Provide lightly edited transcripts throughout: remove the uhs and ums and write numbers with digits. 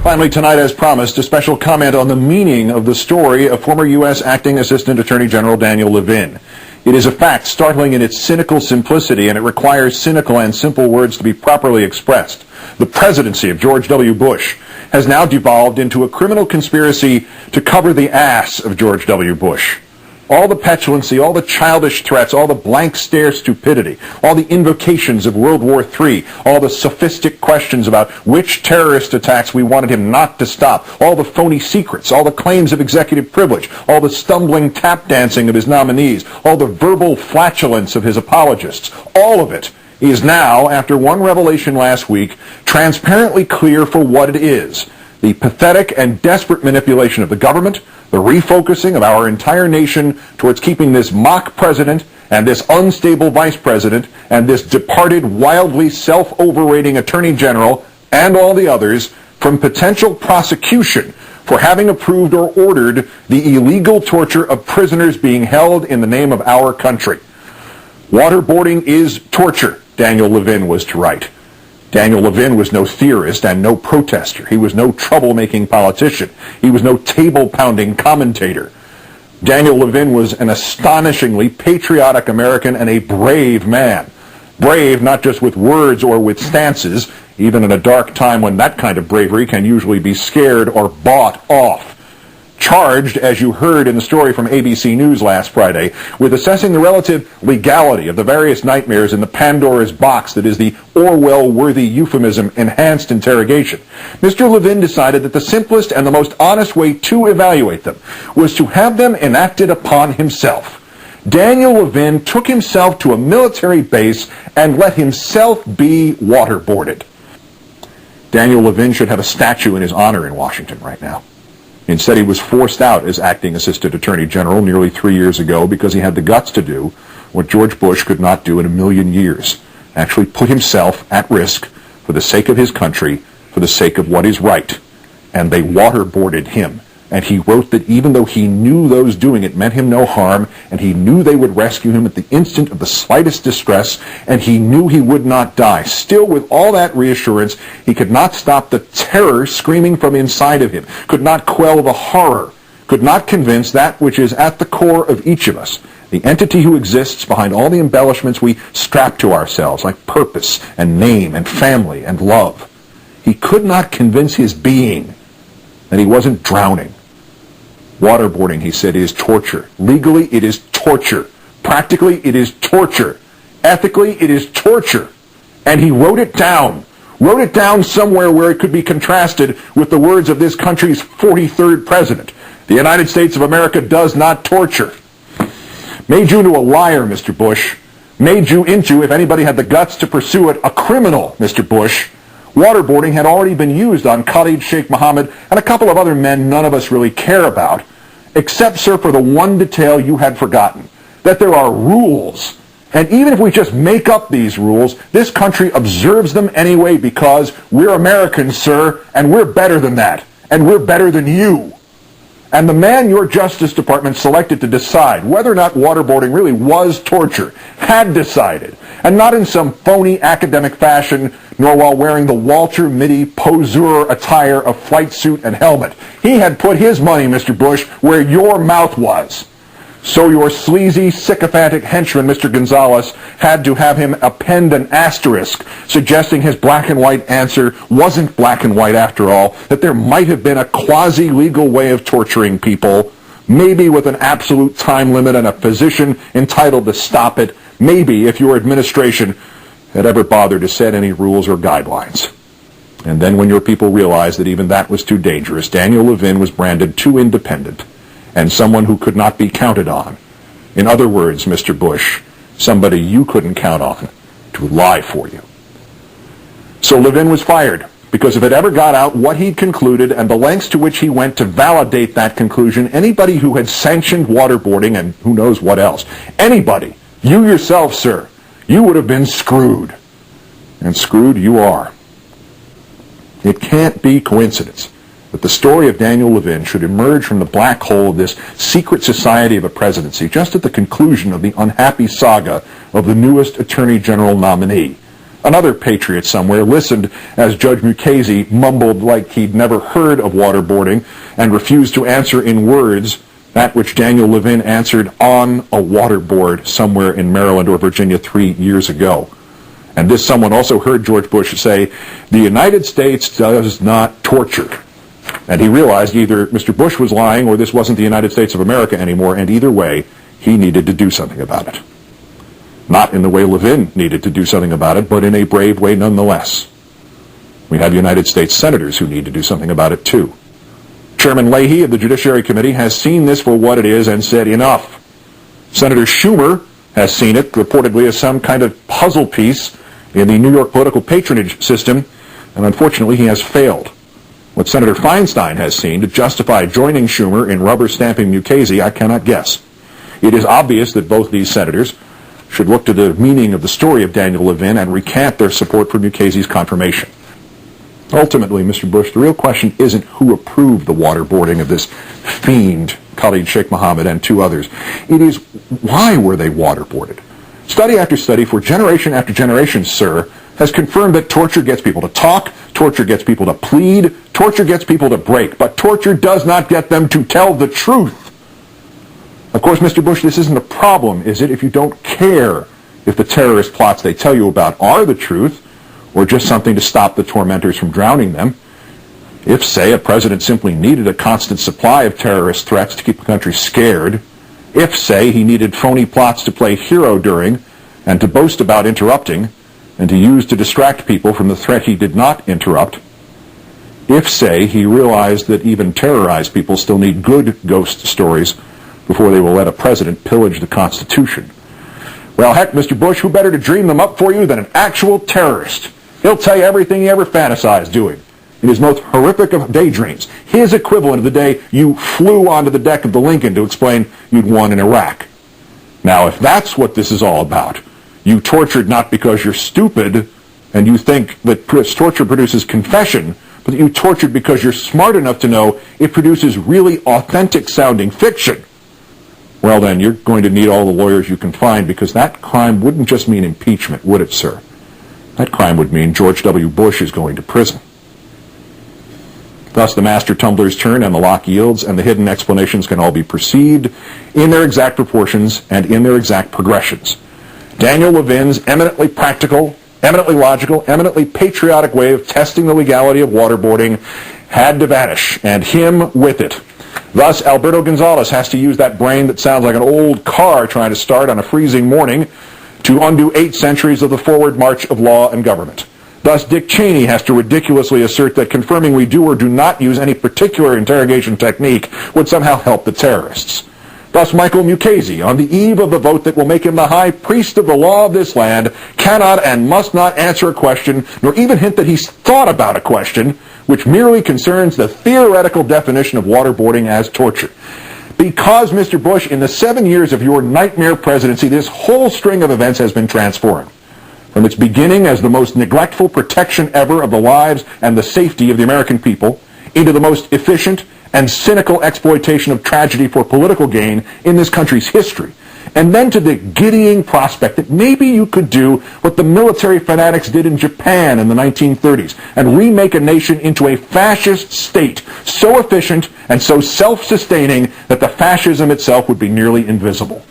Finally, tonight, as promised, a special comment on the meaning of the story of former U.S. Acting Assistant Attorney General Daniel Levin. It is a fact startling in its cynical simplicity, and it requires cynical and simple words to be properly expressed. The presidency of George W. Bush has now devolved into a criminal conspiracy to cover the ass of George W. Bush. All the petulancy, all the childish threats, all the blank stare stupidity, all the invocations of World War III, all the sophistic questions about which terrorist attacks we wanted him not to stop, all the phony secrets, all the claims of executive privilege, all the stumbling tap dancing of his nominees, all the verbal flatulence of his apologists, all of it is now, after one revelation last week, transparently clear for what it is: the pathetic and desperate manipulation of the government, the refocusing of our entire nation towards keeping this mock president and this unstable vice president and this departed, wildly self-overrating attorney general and all the others from potential prosecution for having approved or ordered the illegal torture of prisoners being held in the name of our country. Waterboarding is torture, Daniel Levin was to write. Daniel Levin was no theorist and no protester. He was no troublemaking politician. He was no table-pounding commentator. Daniel Levin was an astonishingly patriotic American and a brave man. Brave not just with words or with stances, even in a dark time when that kind of bravery can usually be scared or bought off. Charged, as you heard in the story from ABC News last Friday, with assessing the relative legality of the various nightmares in the Pandora's box that is the Orwell-worthy euphemism enhanced interrogation. Mr. Levin decided that the simplest and the most honest way to evaluate them was to have them enacted upon himself. Daniel Levin took himself to a military base and let himself be waterboarded. Daniel Levin should have a statue in his honor in Washington right now. Instead, he was forced out as acting assistant attorney general nearly 3 years ago because he had the guts to do what George Bush could not do in a million years: actually put himself at risk for the sake of his country, for the sake of what is right. And they waterboarded him. And he wrote that even though he knew those doing it meant him no harm, and he knew they would rescue him at the instant of the slightest distress, and he knew he would not die, still with all that reassurance, he could not stop the terror screaming from inside of him, could not quell the horror, could not convince that which is at the core of each of us, the entity who exists behind all the embellishments we strap to ourselves, like purpose and name and family and love. He could not convince his being that he wasn't drowning. Waterboarding, he said, is torture. Legally, it is torture. Practically, it is torture. Ethically, it is torture. And he wrote it down somewhere where it could be contrasted with the words of this country's 43rd president. The United States of America does not torture. Made you into a liar, Mr. Bush. Made you into, if anybody had the guts to pursue it, a criminal, Mr. Bush. Waterboarding had already been used on Khalid Sheikh Mohammed and a couple of other men none of us really care about, except, sir, for the one detail you had forgotten, that there are rules. And even if we just make up these rules, this country observes them anyway because we're Americans, sir, and we're better than that, and we're better than you. And the man your Justice Department selected to decide whether or not waterboarding really was torture had decided, and not in some phony academic fashion, nor while wearing the Walter Mitty poseur attire of flight suit and helmet. He had put his money, Mr. Bush, where your mouth was. So your sleazy, sycophantic henchman, Mr. Gonzalez, had to have him append an asterisk suggesting his black and white answer wasn't black and white after all, that there might have been a quasi-legal way of torturing people, maybe with an absolute time limit and a physician entitled to stop it, maybe if your administration had ever bothered to set any rules or guidelines. And then when your people realized that even that was too dangerous, Daniel Levin was branded too independent and someone who could not be counted on. In other words, Mr. Bush, somebody you couldn't count on to lie for you. So Levin was fired, because if it ever got out what he'd concluded and the lengths to which he went to validate that conclusion, anybody who had sanctioned waterboarding and who knows what else, anybody, you yourself, sir, you would have been screwed. And screwed you are. It can't be coincidence that the story of Daniel Levin should emerge from the black hole of this secret society of a presidency just at the conclusion of the unhappy saga of the newest Attorney General nominee. Another patriot somewhere listened as Judge Mukasey mumbled like he'd never heard of waterboarding and refused to answer in words that which Daniel Levin answered on a waterboard somewhere in Maryland or Virginia 3 years ago. And this someone also heard George Bush say, "The United States does not torture." And he realized either Mr. Bush was lying or this wasn't the United States of America anymore, and either way, he needed to do something about it. Not in the way Levin needed to do something about it, but in a brave way nonetheless. We have United States senators who need to do something about it too. Chairman Leahy of the Judiciary Committee has seen this for what it is and said enough. Senator Schumer has seen it reportedly as some kind of puzzle piece in the New York political patronage system, and unfortunately he has failed. What Senator Feinstein has seen to justify joining Schumer in rubber-stamping Mukasey, I cannot guess. It is obvious that both these senators should look to the meaning of the story of Daniel Levin and recant their support for Mukasey's confirmation. Ultimately, Mr. Bush, the real question isn't who approved the waterboarding of this fiend, Khalid Sheikh Mohammed, and 2 others. It is why were they waterboarded? Study after study for generation after generation, sir, has confirmed that torture gets people to talk, torture gets people to plead, torture gets people to break, but torture does not get them to tell the truth. Of course, Mr. Bush, this isn't a problem, is it, if you don't care if the terrorist plots they tell you about are the truth, or just something to stop the tormentors from drowning them. If, say, a president simply needed a constant supply of terrorist threats to keep the country scared, if, say, he needed phony plots to play hero during and to boast about interrupting and to use to distract people from the threat he did not interrupt, if, say, he realized that even terrorized people still need good ghost stories before they will let a president pillage the Constitution. Well, heck, Mr. Bush, who better to dream them up for you than an actual terrorist? He'll tell you everything he ever fantasized doing in his most horrific of daydreams, his equivalent of the day you flew onto the deck of the Lincoln to explain you'd won in Iraq. Now, if that's what this is all about, you tortured not because you're stupid and you think that torture produces confession, but that you tortured because you're smart enough to know it produces really authentic-sounding fiction. Well, then, you're going to need all the lawyers you can find, because that crime wouldn't just mean impeachment, would it, sir? That crime would mean George W. Bush is going to prison. Thus, the master tumblers turn and the lock yields, and the hidden explanations can all be perceived in their exact proportions and in their exact progressions. Daniel Levin's eminently practical, eminently logical, eminently patriotic way of testing the legality of waterboarding had to vanish, and him with it. Thus, Alberto Gonzales has to use that brain that sounds like an old car trying to start on a freezing morning to undo 8 centuries of the forward march of law and government. Thus, Dick Cheney has to ridiculously assert that confirming we do or do not use any particular interrogation technique would somehow help the terrorists. Thus, Michael Mukasey, on the eve of the vote that will make him the high priest of the law of this land, cannot and must not answer a question, nor even hint that he's thought about a question, which merely concerns the theoretical definition of waterboarding as torture. Because, Mr. Bush, in the 7 years of your nightmare presidency, this whole string of events has been transformed. From its beginning as the most neglectful protection ever of the lives and the safety of the American people, into the most efficient and cynical exploitation of tragedy for political gain in this country's history, and then to the giddying prospect that maybe you could do what the military fanatics did in Japan in the 1930s and remake a nation into a fascist state so efficient and so self-sustaining that the fascism itself would be nearly invisible.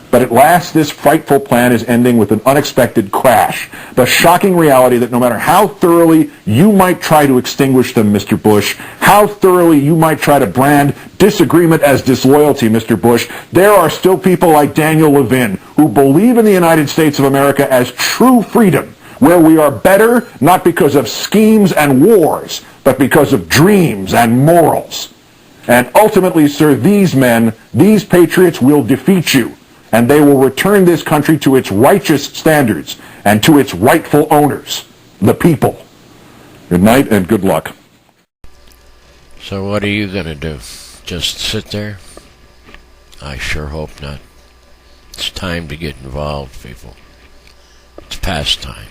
But at last, this frightful plan is ending with an unexpected crash. The shocking reality that no matter how thoroughly you might try to extinguish them, Mr. Bush, how thoroughly you might try to brand disagreement as disloyalty, Mr. Bush, there are still people like Daniel Levin who believe in the United States of America as true freedom, where we are better not because of schemes and wars, but because of dreams and morals. And ultimately, sir, these men, these patriots will defeat you. And they will return this country to its righteous standards and to its rightful owners, the people. Good night and good luck. So what are you going to do? Just sit there? I sure hope not. It's time to get involved, people. It's past time.